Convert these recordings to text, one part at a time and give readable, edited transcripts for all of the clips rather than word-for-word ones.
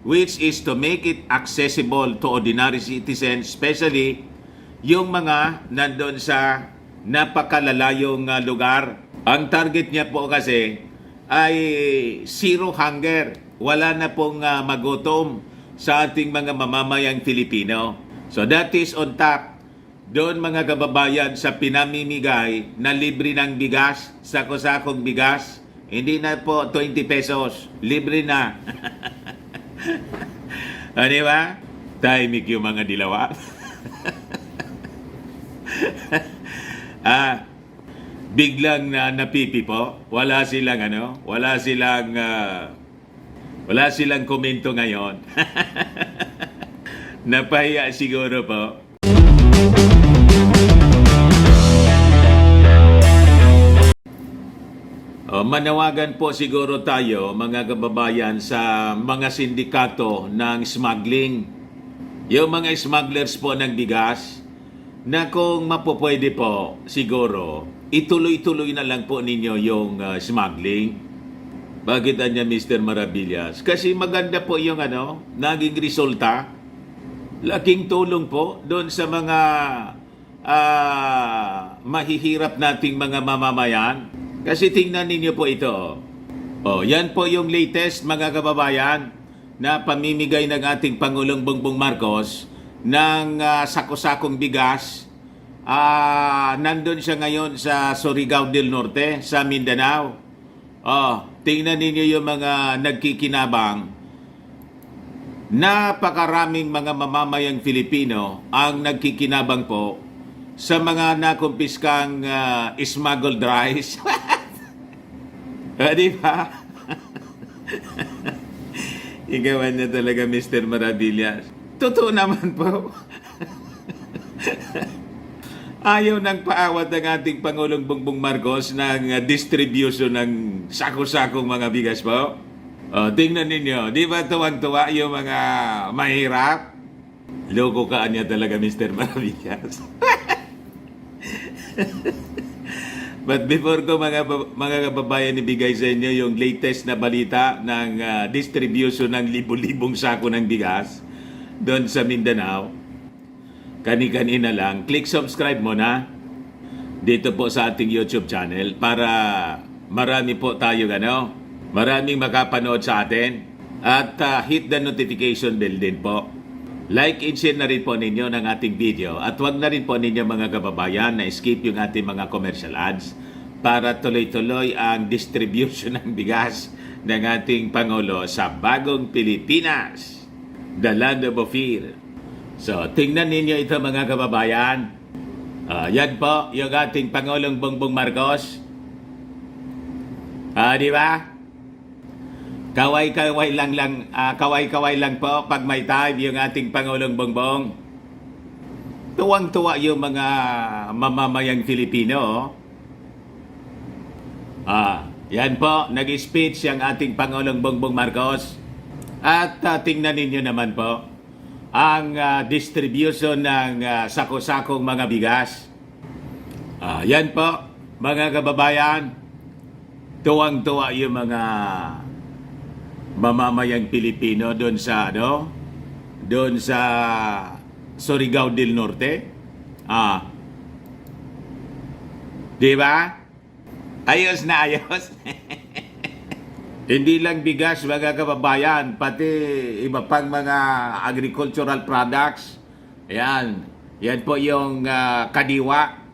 which is to make it accessible to ordinary citizens, especially yung mga nandun sa napakalalayong lugar. Ang target niya po kasi ay zero hunger. Wala na pong magutom sa ating mga mamamayang Filipino. So that is on top. Doon mga kababayan sa pinamimigay na libre ng bigas, sako-sakong bigas, hindi na po 20 pesos, libre na. Di ba? Tahimik yung mga dilawa. Biglang napipi po. Wala silang komento ngayon. Napahiya siguro po. Manawagan po siguro tayo mga kababayan sa mga sindikato ng smuggling. Yung mga smugglers po ng bigas na kung mapupwede po siguro ituloy-tuloy na lang po ninyo yung smuggling. Bakit anya Mr. Maravillas? Kasi maganda po yung naging resulta. Laking tulong po doon sa mga mahihirap nating mga mamamayan. Kasi tingnan ninyo po ito. Yan po yung latest mga kababayan na pamimigay ng ating Pangulong Bongbong Marcos ng sako-sakong bigas. Nandun siya ngayon sa Surigao del Norte, sa Mindanao. Tingnan ninyo yung mga nagkikinabang. Napakaraming mga mamamayang Filipino ang nagkikinabang po sa mga nakumpiskang smuggled rice. Di ba? Igawan na talaga Mr. Maravillas. Totoo naman po. Ayaw nang paawat ng ating Pangulong Bongbong Marcos ng distribution ng sako-sakong mga bigas po. Tingnan ninyo, di ba tuwang-tuwa yung mga mahirap? Loko ka niya talaga Mr. Maravillas. But before ko mga kababayan ibigay sa inyo yung latest na balita ng distribution ng libu-libong sako ng bigas doon sa Mindanao, kani-kanina lang, click subscribe mo na dito po sa ating YouTube channel para marami po tayo maraming makapanood sa atin at hit the notification bell din po. Like and share na rin po ninyo ng ating video at wag na rin po ninyo mga kababayan na skip yung ating mga commercial ads para tuloy-tuloy ang distribution ng bigas ng ating Pangulo sa bagong Pilipinas, the land of Ophir. So, tingnan ninyo ito mga kababayan. Yan po yung ating Pangulong Bongbong Marcos. Di ba? Kaway-kaway lang po pag may time yung ating Pangulong Bongbong. Tuwang-tuwa yung mga mamamayang Filipino. Yan po, nag-speech yung ating Pangulong Bongbong Marcos. At tingnan ninyo naman po ang distribution ng sako-sakong mga bigas. Yan po, mga kababayan. Tuwang-tuwa yung mga mamamayang Pilipino doon sa Surigao del Norte. Di ba? Ayos na ayos. Hindi lang bigas mga kababayan, pati iba pang mga agricultural products. Yan po yung kadiwa.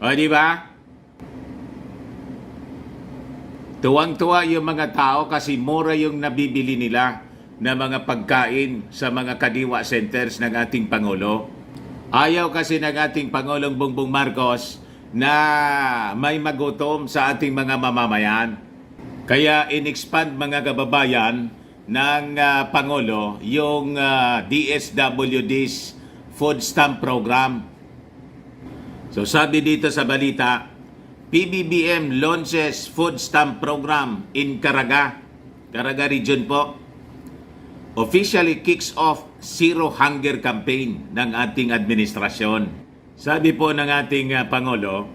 Di ba? Tuwang-tuwa yung mga tao kasi mura yung nabibili nila na mga pagkain sa mga kadiwa centers ng ating Pangulo. Ayaw kasi ng ating Pangulong Bongbong Marcos na may magutom sa ating mga mamamayan. Kaya in-expand mga kababayan ng Pangulo yung DSWD's food stamp program. So sabi dito sa balita, PBBM launches food stamp program in Caraga region po. Officially kicks off Zero Hunger campaign ng ating administrasyon. Sabi po ng ating Pangulo,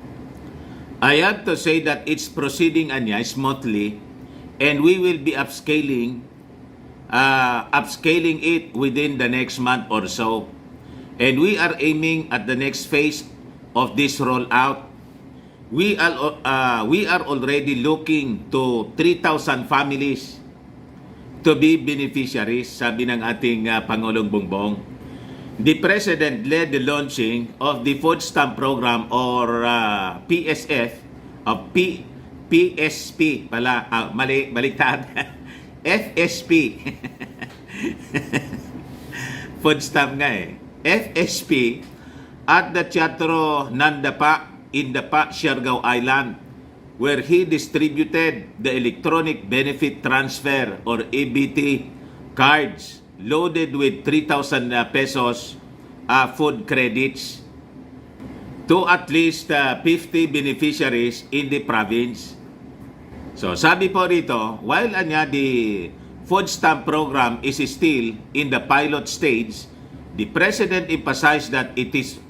I have to say that it's proceeding smoothly And we will be upscaling it within the next month or so. And we are aiming at the next phase of this rollout. We are already looking to 3,000 families to be beneficiaries, sabi ng ating Pangulong Bongbong. The President led the launching of the Food Stamp Program or PSF, PSP pala, baliktad. FSP. Food Stamp nga eh. FSP at the Teatro Nandapa in Dapa, Siargao Island, where he distributed the electronic benefit transfer or EBT cards loaded with 3,000 pesos food credits to at least 50 beneficiaries in the province. So sabi po rito, while the food stamp program is still in the pilot stage, the President emphasized that it is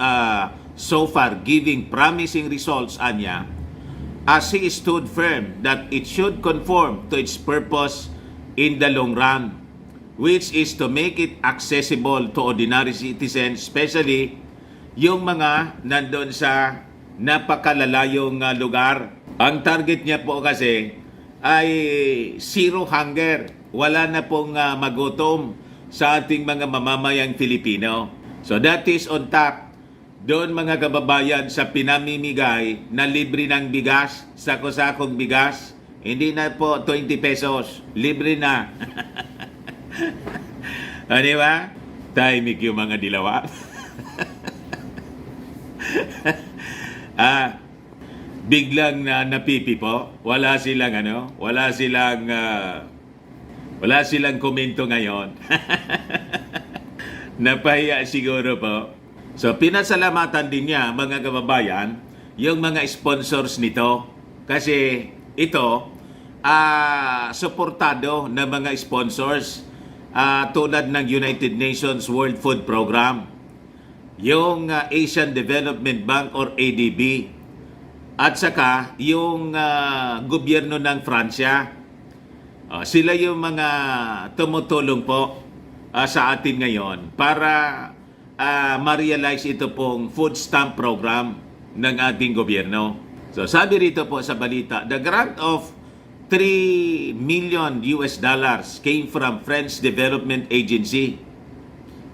so far giving promising results as he stood firm that it should conform to its purpose in the long run, which is to make it accessible to ordinary citizens, especially yung mga nandun sa napakalalayong lugar. Ang target niya po kasi ay zero hunger. Wala na pong magutom sa ating mga mamamayang Filipino. So that is on top. Doon mga kababayan sa pinamimigay na libre ng bigas, sako-sakong bigas, hindi na po 20 pesos, libre na. Ano ba? Tahimik yung mga dilawa. Biglang napipi po. Wala silang komento ngayon. Napahiya siguro po. So, pinasalamatan din niya, mga kababayan, yung mga sponsors nito. Kasi ito, suportado na mga sponsors tulad ng United Nations World Food Program, yung Asian Development Bank or ADB, at saka yung gobyerno ng Pransya. Sila yung mga tumutulong po sa atin ngayon para ma-realize ito pong food stamp program ng ating gobyerno. So sabi rito po sa balita, the grant of $3 million came from French Development Agency,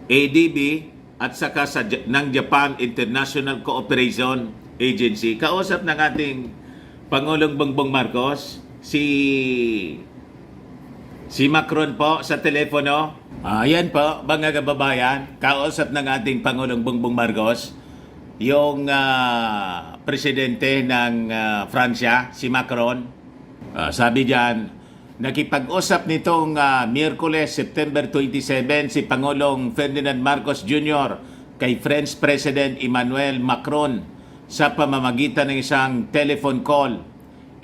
ADB, at saka ng Japan International Cooperation Agency. Kausap ng ating Pangulong Bongbong Marcos, si Macron po sa telepono. Ayan po, mga kababayan, kausap ng ating Pangulong Bongbong Marcos, yung presidente ng Pransya, si Macron. Sabi diyan, nakipag-usap nitong Miyerkules, September 27, si Pangulong Ferdinand Marcos Jr. kay French President Emmanuel Macron sa pamamagitan ng isang telephone call.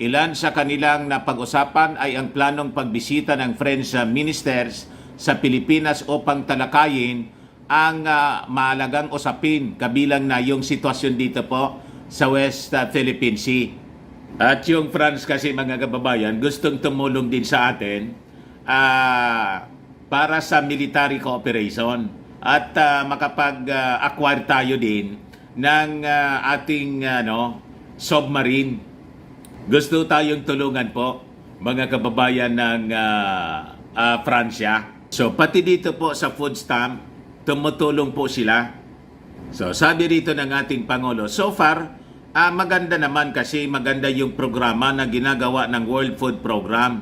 Ilan sa kanilang napag-usapan ay ang planong pagbisita ng French ministers sa Pilipinas upang talakayin ang mahalagang usapin, kabilang na yung sitwasyon dito po sa West Philippine Sea. At yung France kasi, mga kababayan, gustong tumulong din sa atin para sa military cooperation at makapag-acquire tayo din ng ating submarine. Gusto tayong tulungan po, mga kababayan ng Pransya. So pati dito po sa food stamp, tumutulong po sila. So sabi rito ng ating Pangulo, so far, maganda naman kasi maganda yung programa na ginagawa ng World Food Program.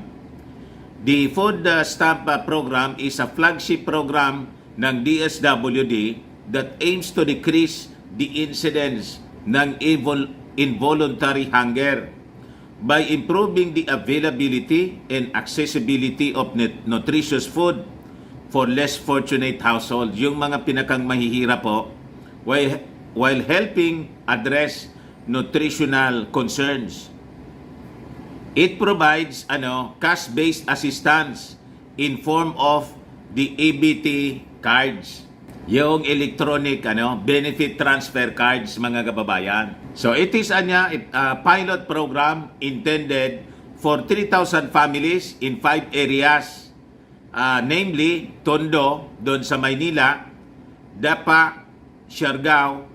The Food Stamp Program is a flagship program ng DSWD that aims to decrease the incidence ng involuntary hunger by improving the availability and accessibility of nutritious food for less fortunate households, yung mga pinakang mahihirap po, while helping address nutritional concerns. It provides cash-based assistance in form of the EBT cards, yung electronic benefit transfer cards, mga kababayan. So it is a pilot program intended for 3,000 families in 5 areas. Namely, Tondo, doon sa Maynila, Dapa, Siargao,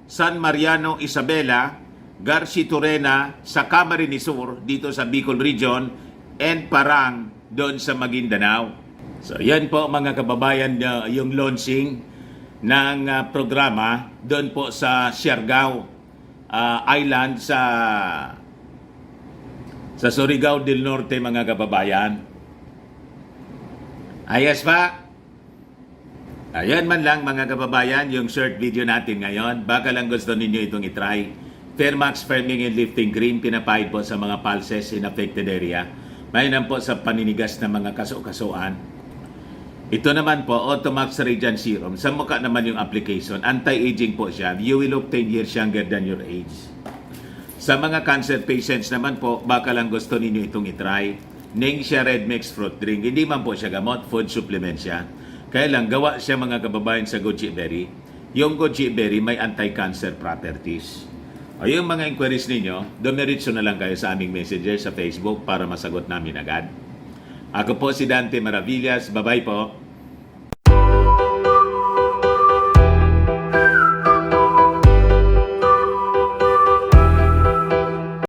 San Mariano, Isabela, Garci-Torena sa Camarines Sur, dito sa Bicol Region, and Parang, doon sa Maguindanao. So, yan po mga kababayan, yung launching ng programa doon po sa Siargao Island sa Surigao del Norte, mga kababayan. Ayos pa. Ayan man lang mga kababayan yung short video natin ngayon. Baka lang gusto ninyo itong itry. Fairmax Firming and Lifting Cream, pinapahid po sa mga pulses in affected area. Mahinan po sa paninigas na mga kaso-kasuan. Ito naman po, Automax Radiant Serum. Sa mukha naman yung application. Anti-aging po siya. You will look 10 years younger than your age. Sa mga cancer patients naman po, baka lang gusto ninyo itong itry. Ning siya Red Mix Fruit Drink. Hindi man po siya gamot, food supplement siya. Kaya lang, gawa siya mga kababayan sa goji berry. Yung goji berry may anti-cancer properties. O yung mga inquiries ninyo, dumiritso na lang kayo sa aming messenger sa Facebook para masagot namin agad. Ako po si Dante Maravillas. Bye-bye po.